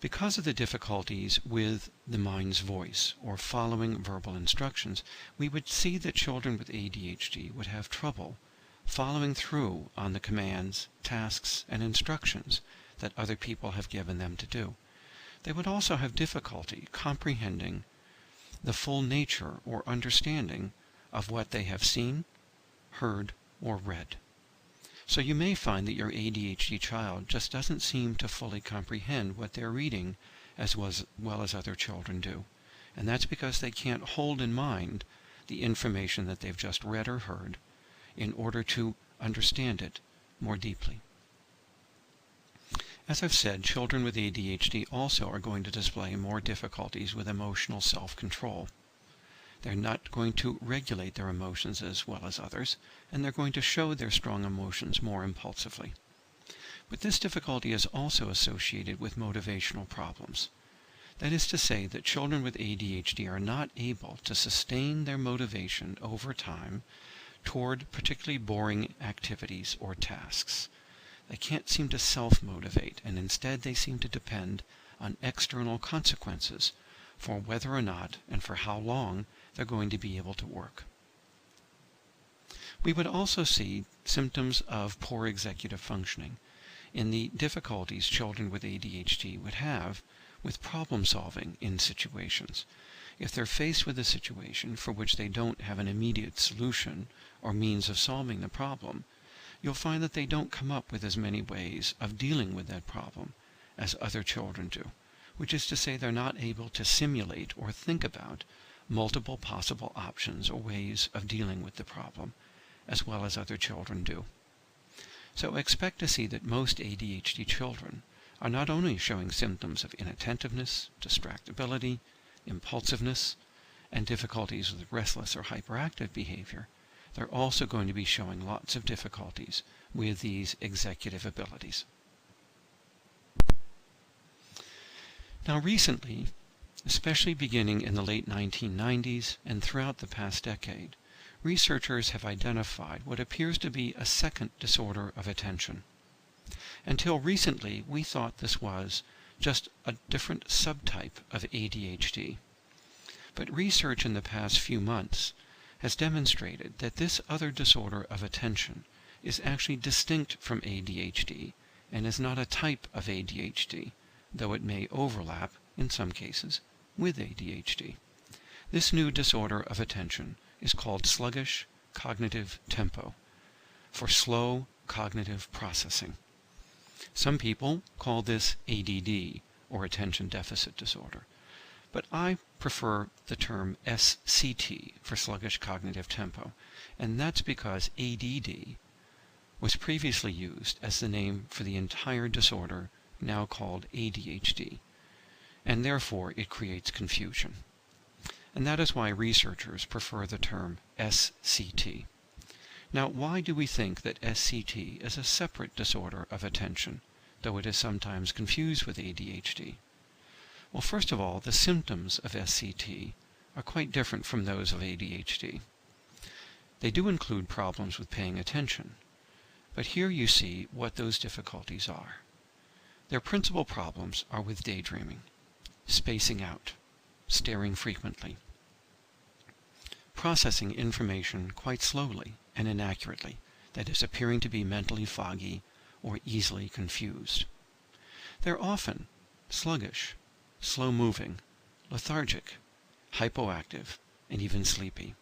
A: Because of the difficulties with the mind's voice, or following verbal instructions, we would see that children with ADHD would have trouble following through on the commands, tasks, and instructions that other people have given them to do. They would also have difficulty comprehending the full nature or understanding of what they have seen, heard, or read. So you may find that your ADHD child just doesn't seem to fully comprehend what they're reading as well as other children do. And that's because they can't hold in mind the information that they've just read or heard in order to understand it more deeply. As I've said, children with ADHD also are going to display more difficulties with emotional self-control. They're not going to regulate their emotions as well as others, and they're going to show their strong emotions more impulsively. But this difficulty is also associated with motivational problems. That is to say that children with ADHD are not able to sustain their motivation over time toward particularly boring activities or tasks. They can't seem to self-motivate, and instead they seem to depend on external consequences for whether or not and for how long they're going to be able to work. We would also see symptoms of poor executive functioning in the difficulties children with ADHD would have with problem solving in situations. If they're faced with a situation for which they don't have an immediate solution or means of solving the problem, you'll find that they don't come up with as many ways of dealing with that problem as other children do, which is to say they're not able to simulate or think about multiple possible options or ways of dealing with the problem, as well as other children do. So expect to see that most ADHD children are not only showing symptoms of inattentiveness, distractibility, impulsiveness, and difficulties with restless or hyperactive behavior, they're also going to be showing lots of difficulties with these executive abilities. Now recently, especially beginning in the late 1990s and throughout the past decade, researchers have identified what appears to be a second disorder of attention. Until recently, we thought this was just a different subtype of ADHD. But research in the past few months has demonstrated that this other disorder of attention is actually distinct from ADHD and is not a type of ADHD, though it may overlap, in some cases, with ADHD. This new disorder of attention is called sluggish cognitive tempo, for slow cognitive processing. Some people call this ADD, or attention deficit disorder, but I prefer the term SCT for sluggish cognitive tempo, and that's because ADD was previously used as the name for the entire disorder now called ADHD, and therefore it creates confusion. And that is why researchers prefer the term SCT. Now, why do we think that SCT is a separate disorder of attention, though it is sometimes confused with ADHD? Well, first of all, the symptoms of SCT are quite different from those of ADHD. They do include problems with paying attention, but here you see what those difficulties are. Their principal problems are with daydreaming, spacing out, staring frequently, processing information quite slowly and inaccurately, that is, appearing to be mentally foggy or easily confused. They're often sluggish, slow-moving, lethargic, hypoactive, and even sleepy.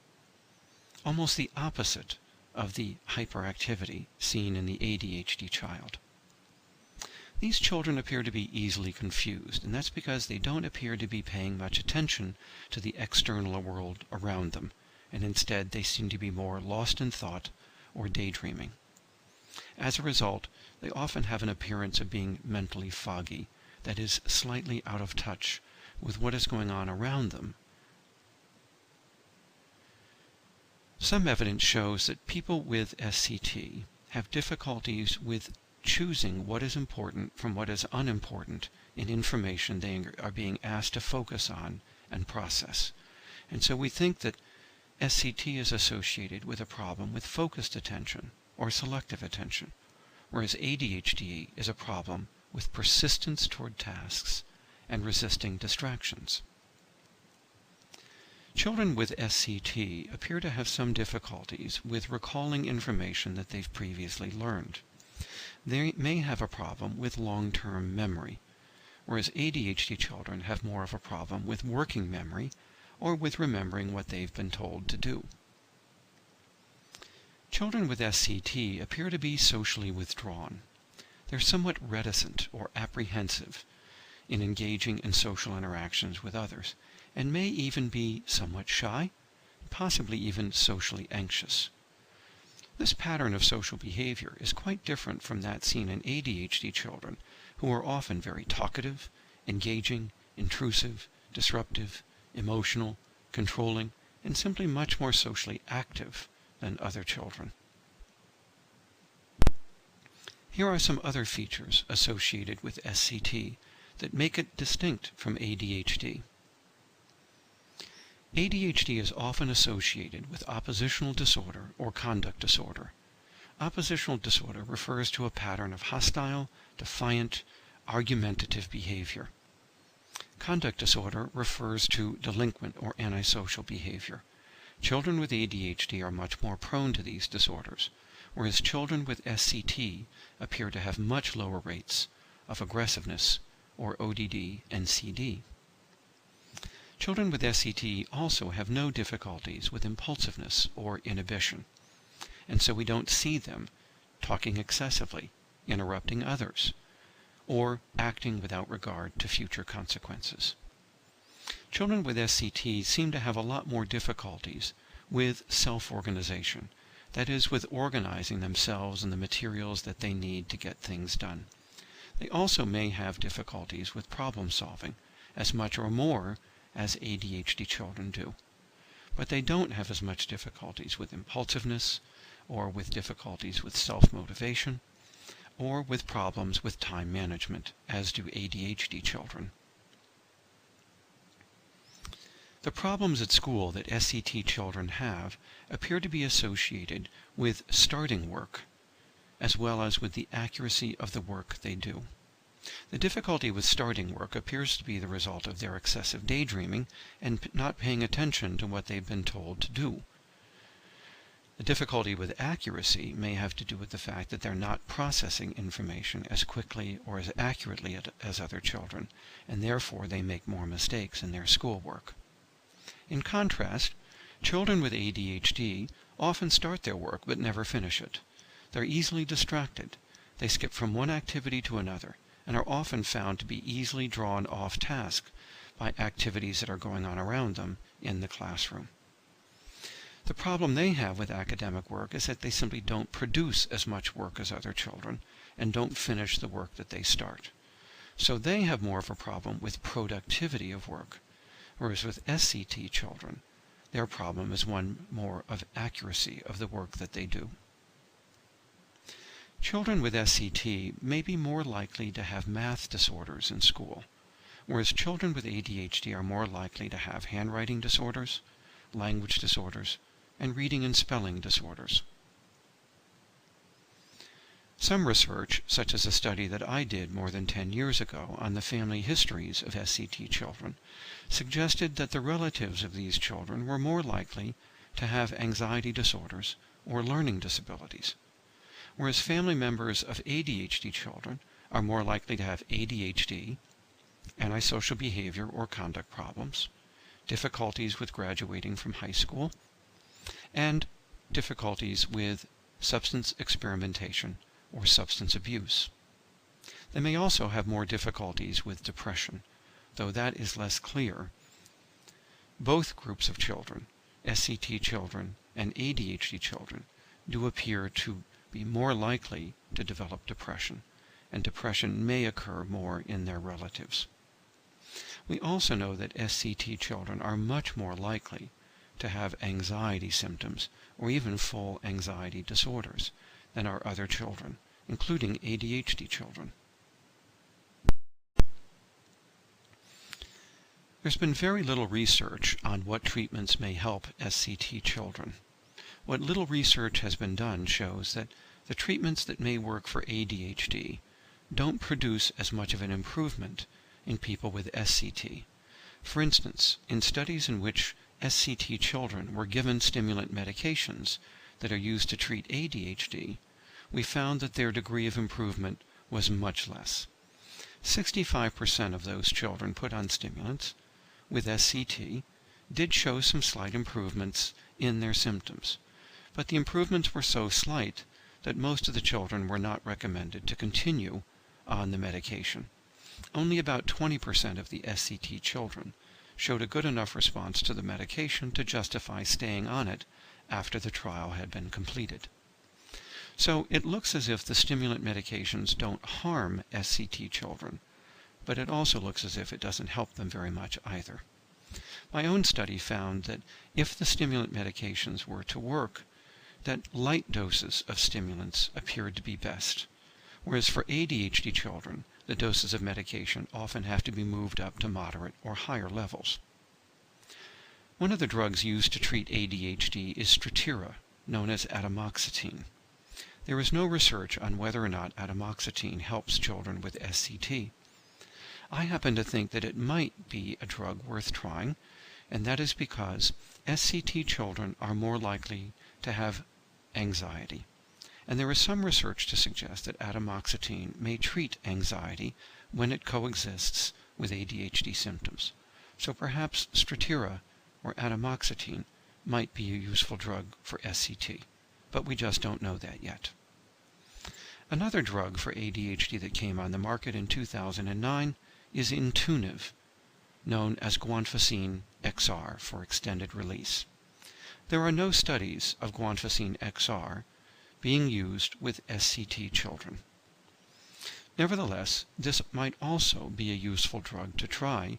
A: Almost the opposite of the hyperactivity seen in the ADHD child. These children appear to be easily confused, and that's because they don't appear to be paying much attention to the external world around them, and instead they seem to be more lost in thought or daydreaming. As a result, they often have an appearance of being mentally foggy, that is, slightly out of touch with what is going on around them. Some evidence shows that people with SCT have difficulties with choosing what is important from what is unimportant in information they are being asked to focus on and process. And so we think that SCT is associated with a problem with focused attention or selective attention, whereas ADHD is a problem with persistence toward tasks and resisting distractions. Children with SCT appear to have some difficulties with recalling information that they've previously learned. they may have a problem with long-term memory, whereas ADHD children have more of a problem with working memory or with remembering what they've been told to do. Children with SCT appear to be socially withdrawn. They're somewhat reticent or apprehensive in engaging in social interactions with others, and may even be somewhat shy, possibly even socially anxious. This pattern of social behavior is quite different from that seen in ADHD children, who are often very talkative, engaging, intrusive, disruptive, emotional, controlling, and simply much more socially active than other children. Here are some other features associated with SCT that make it distinct from ADHD. ADHD is often associated with oppositional disorder or conduct disorder. Oppositional disorder refers to a pattern of hostile, defiant, argumentative behavior. Conduct disorder refers to delinquent or antisocial behavior. Children with ADHD are much more prone to these disorders, whereas children with SCT appear to have much lower rates of aggressiveness or ODD and CD. Children with SCT also have no difficulties with impulsiveness or inhibition, and so we don't see them talking excessively, interrupting others, or acting without regard to future consequences. Children with SCT seem to have a lot more difficulties with self-organization, that is, with organizing themselves and the materials that they need to get things done. They also may have difficulties with problem solving, as much or more as ADHD children do. But they don't have as much difficulties with impulsiveness, or with difficulties with self-motivation, or with problems with time management, as do ADHD children. The problems at school that SCT children have appear to be associated with starting work, as well as with the accuracy of the work they do. The difficulty with starting work appears to be the result of their excessive daydreaming and not paying attention to what they've been told to do. The difficulty with accuracy may have to do with the fact that they're not processing information as quickly or as accurately as other children, and therefore they make more mistakes in their schoolwork. In contrast, children with ADHD often start their work but never finish it. They're easily distracted. They skip from one activity to another, and are often found to be easily drawn off task by activities that are going on around them in the classroom. The problem they have with academic work is that they simply don't produce as much work as other children and don't finish the work that they start. So they have more of a problem with productivity of work, whereas with SCT children, their problem is one more of accuracy of the work that they do. Children with SCT may be more likely to have math disorders in school, whereas children with ADHD are more likely to have handwriting disorders, language disorders, and reading and spelling disorders. Some research, such as a study that I did more than 10 years ago on the family histories of SCT children, suggested that the relatives of these children were more likely to have anxiety disorders or learning disabilities, whereas family members of ADHD children are more likely to have ADHD, antisocial behavior or conduct problems, difficulties with graduating from high school, and difficulties with substance experimentation or substance abuse. They may also have more difficulties with depression, though that is less clear. Both groups of children, SCT children and ADHD children, do appear to be more likely to develop depression, and depression may occur more in their relatives. We also know that SCT children are much more likely to have anxiety symptoms or even full anxiety disorders than are other children, including ADHD children. There's been very little research on what treatments may help SCT children. What little research has been done shows that the treatments that may work for ADHD don't produce as much of an improvement in people with SCT. For instance, in studies in which SCT children were given stimulant medications that are used to treat ADHD, we found that their degree of improvement was much less. 65% of those children put on stimulants with SCT did show some slight improvements in their symptoms, but the improvements were so slight that most of the children were not recommended to continue on the medication. Only about 20% of the SCT children showed a good enough response to the medication to justify staying on it after the trial had been completed. So it looks as if the stimulant medications don't harm SCT children, but it also looks as if it doesn't help them very much either. My own study found that if the stimulant medications were to work, that light doses of stimulants appeared to be best, whereas for ADHD children, the doses of medication often have to be moved up to moderate or higher levels. One of the drugs used to treat ADHD is Strattera, known as atomoxetine. There is no research on whether or not atomoxetine helps children with SCT. I happen to think that it might be a drug worth trying, and that is because SCT children are more likely to have anxiety. And there is some research to suggest that atomoxetine may treat anxiety when it coexists with ADHD symptoms. So perhaps Strattera or atomoxetine might be a useful drug for SCT, but we just don't know that yet. Another drug for ADHD that came on the market in 2009 is Intuniv, known as guanfacine XR for extended release. There are no studies of guanfacine XR being used with SCT children. Nevertheless, this might also be a useful drug to try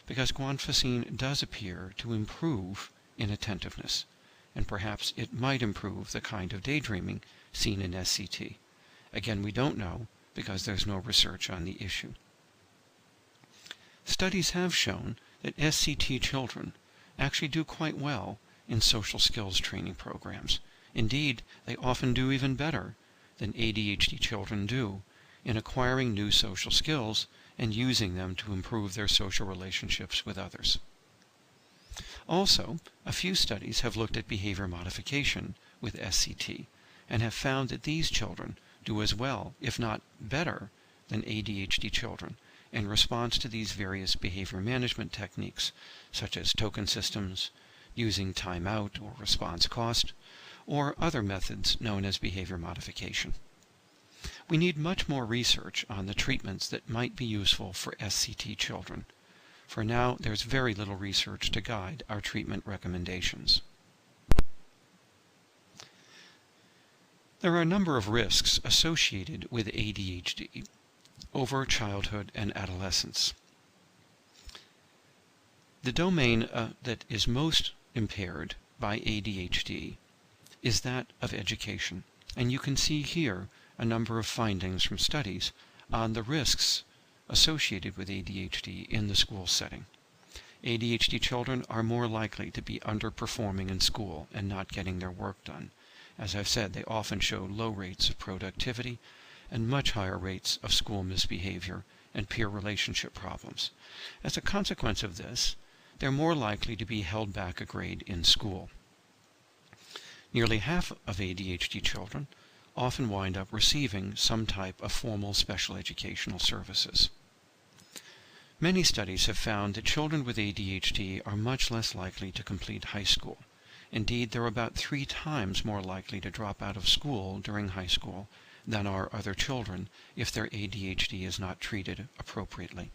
A: because guanfacine does appear to improve inattentiveness, and perhaps it might improve the kind of daydreaming seen in SCT. Again, we don't know because there's no research on the issue. Studies have shown that SCT children actually do quite well in social skills training programs. Indeed, they often do even better than ADHD children do in acquiring new social skills and using them to improve their social relationships with others. Also, a few studies have looked at behavior modification with SCT and have found that these children do as well, if not better, than ADHD children in response to these various behavior management techniques, such as token systems, using timeout or response cost, or other methods known as behavior modification. We need much more research on the treatments that might be useful for SCT children. For now, there's very little research to guide our treatment recommendations. There are a number of risks associated with ADHD over childhood and adolescence. The domain that is most impaired by ADHD is that of education, and you can see here a number of findings from studies on the risks associated with ADHD in the school setting. ADHD children are more likely to be underperforming in school and not getting their work done. As I've said, they often show low rates of productivity and much higher rates of school misbehavior and peer relationship problems. As a consequence of this, they're more likely to be held back a grade in school. Nearly half of ADHD children often wind up receiving some type of formal special educational services. Many studies have found that children with ADHD are much less likely to complete high school. Indeed, they're about 3 times more likely to drop out of school during high school than are other children if their ADHD is not treated appropriately.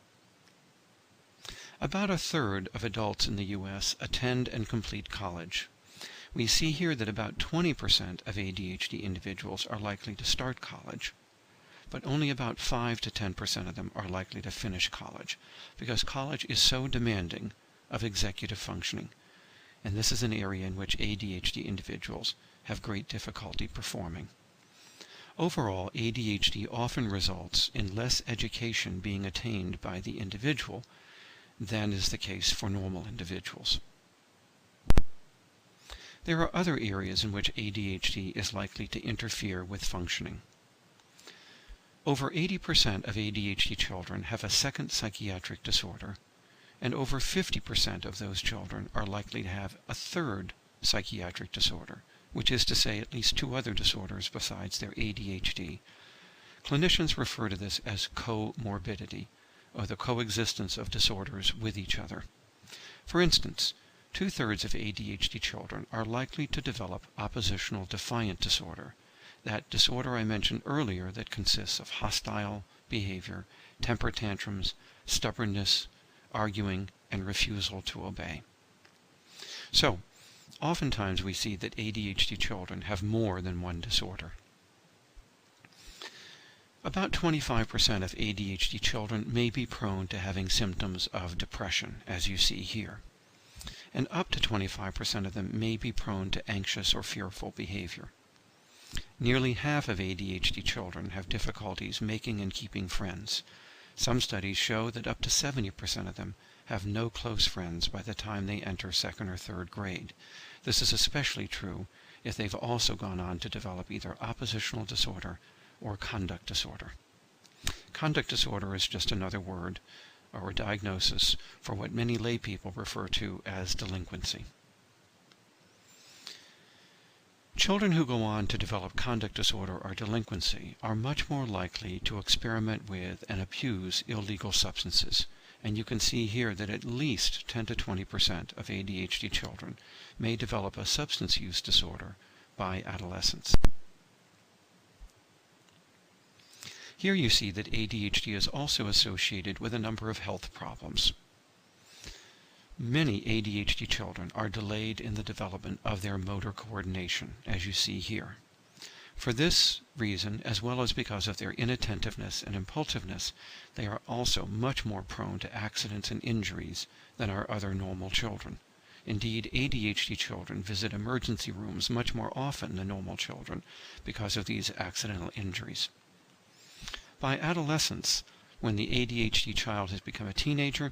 A: About a third of adults in the U.S. attend and complete college. We see here that about 20% of ADHD individuals are likely to start college, but only about 5 to 10% of them are likely to finish college, because college is so demanding of executive functioning, and this is an area in which ADHD individuals have great difficulty performing. Overall, ADHD often results in less education being attained by the individual than is the case for normal individuals. There are other areas in which ADHD is likely to interfere with functioning. Over 80% of ADHD children have a second psychiatric disorder, and over 50% of those children are likely to have a third psychiatric disorder, which is to say at least 2 other disorders besides their ADHD. Clinicians refer to this as comorbidity, or the coexistence of disorders with each other. For instance, 2/3 of ADHD children are likely to develop oppositional defiant disorder, that disorder I mentioned earlier that consists of hostile behavior, temper tantrums, stubbornness, arguing, and refusal to obey. So, oftentimes we see that ADHD children have more than one disorder. About 25% of ADHD children may be prone to having symptoms of depression, as you see here. And up to 25% of them may be prone to anxious or fearful behavior. Nearly half of ADHD children have difficulties making and keeping friends. Some studies show that up to 70% of them have no close friends by the time they enter 2nd or 3rd grade. This is especially true if they've also gone on to develop either oppositional disorder or conduct disorder. Conduct disorder is just another word or a diagnosis for what many lay people refer to as delinquency. Children who go on to develop conduct disorder or delinquency are much more likely to experiment with and abuse illegal substances, and you can see here that at least 10 to 20% of ADHD children may develop a substance use disorder by adolescence. Here you see that ADHD is also associated with a number of health problems. Many ADHD children are delayed in the development of their motor coordination, as you see here. For this reason, as well as because of their inattentiveness and impulsiveness, they are also much more prone to accidents and injuries than are other normal children. Indeed, ADHD children visit emergency rooms much more often than normal children because of these accidental injuries. By adolescence, when the ADHD child has become a teenager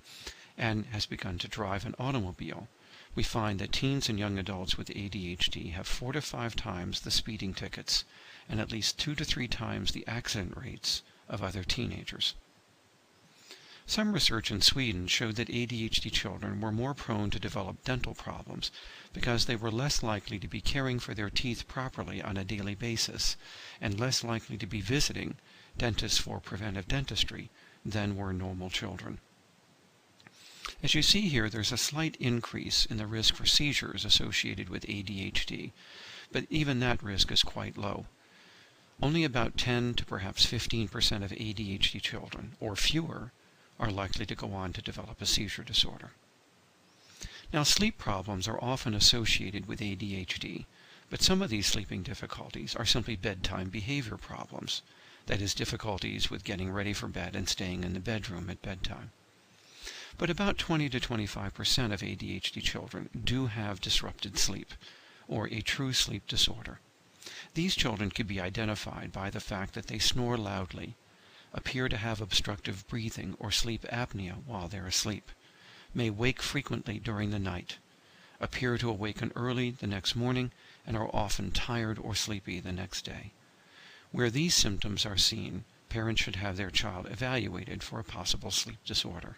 A: and has begun to drive an automobile, we find that teens and young adults with ADHD have 4 to 5 times the speeding tickets and at least 2 to 3 times the accident rates of other teenagers. Some research in Sweden showed that ADHD children were more prone to develop dental problems because they were less likely to be caring for their teeth properly on a daily basis and less likely to be visiting dentists for preventive dentistry than were normal children. As you see here, there's a slight increase in the risk for seizures associated with ADHD, but even that risk is quite low. Only about 10 to perhaps 15% of ADHD children, or fewer, are likely to go on to develop a seizure disorder. Now, sleep problems are often associated with ADHD, but some of these sleeping difficulties are simply bedtime behavior problems, that is, difficulties with getting ready for bed and staying in the bedroom at bedtime. But about 20 to 25% of ADHD children do have disrupted sleep, or a true sleep disorder. These children can be identified by the fact that they snore loudly, appear to have obstructive breathing or sleep apnea while they're asleep, may wake frequently during the night, appear to awaken early the next morning, and are often tired or sleepy the next day. Where these symptoms are seen, parents should have their child evaluated for a possible sleep disorder.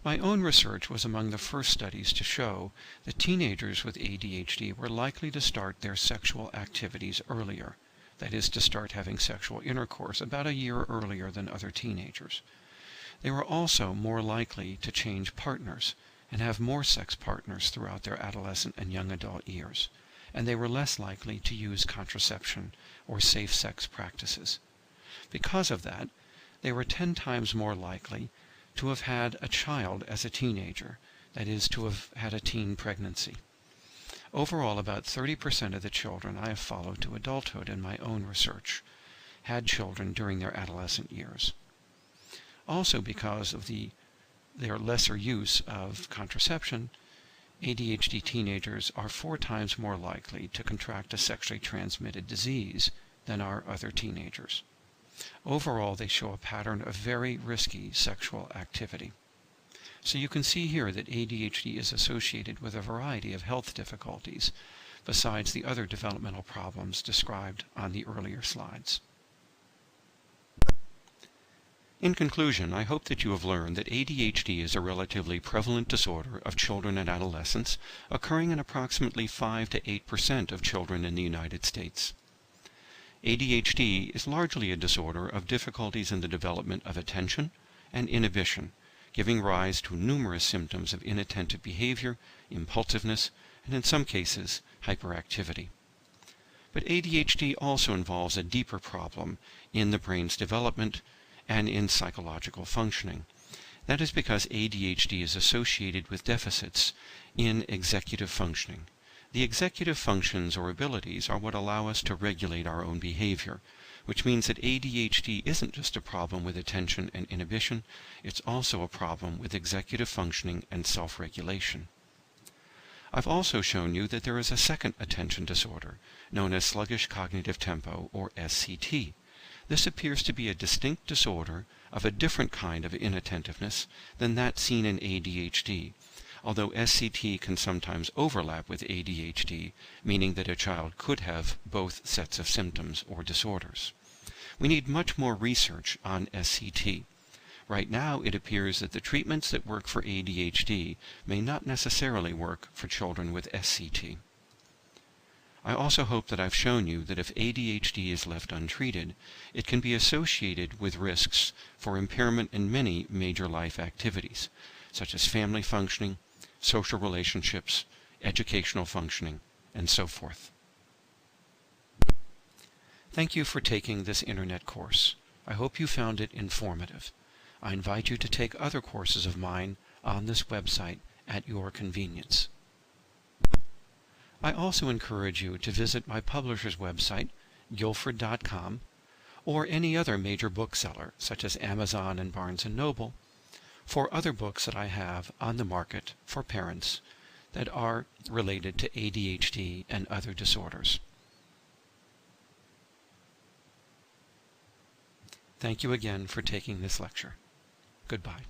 A: My own research was among the first studies to show that teenagers with ADHD were likely to start their sexual activities earlier, that is, to start having sexual intercourse about a year earlier than other teenagers. They were also more likely to change partners and have more sex partners throughout their adolescent and young adult years, and they were less likely to use contraception or safe sex practices. Because of that, they were 10 times more likely to have had a child as a teenager, that is, to have had a teen pregnancy. Overall, about 30% of the children I have followed to adulthood in my own research had children during their adolescent years. Also, because of their lesser use of contraception, ADHD teenagers are 4 times more likely to contract a sexually transmitted disease than are other teenagers. Overall, they show a pattern of very risky sexual activity. So you can see here that ADHD is associated with a variety of health difficulties, besides the other developmental problems described on the earlier slides. In conclusion, I hope that you have learned that ADHD is a relatively prevalent disorder of children and adolescents, occurring in approximately 5 to 8% of children in the United States. ADHD is largely a disorder of difficulties in the development of attention and inhibition, giving rise to numerous symptoms of inattentive behavior, impulsiveness, and in some cases, hyperactivity. But ADHD also involves a deeper problem in the brain's development and in psychological functioning. That is because ADHD is associated with deficits in executive functioning. The executive functions or abilities are what allow us to regulate our own behavior, which means that ADHD isn't just a problem with attention and inhibition, it's also a problem with executive functioning and self-regulation. I've also shown you that there is a second attention disorder, known as Sluggish Cognitive Tempo, or SCT. This appears to be a distinct disorder of a different kind of inattentiveness than that seen in ADHD, although SCT can sometimes overlap with ADHD, meaning that a child could have both sets of symptoms or disorders. We need much more research on SCT. Right now, it appears that the treatments that work for ADHD may not necessarily work for children with SCT. I also hope that I've shown you that if ADHD is left untreated, it can be associated with risks for impairment in many major life activities, such as family functioning, social relationships, educational functioning, and so forth. Thank you for taking this internet course. I hope you found it informative. I invite you to take other courses of mine on this website at your convenience. I also encourage you to visit my publisher's website, Guilford.com, or any other major bookseller, such as Amazon and Barnes & Noble, for other books that I have on the market for parents that are related to ADHD and other disorders. Thank you again for taking this lecture. Goodbye.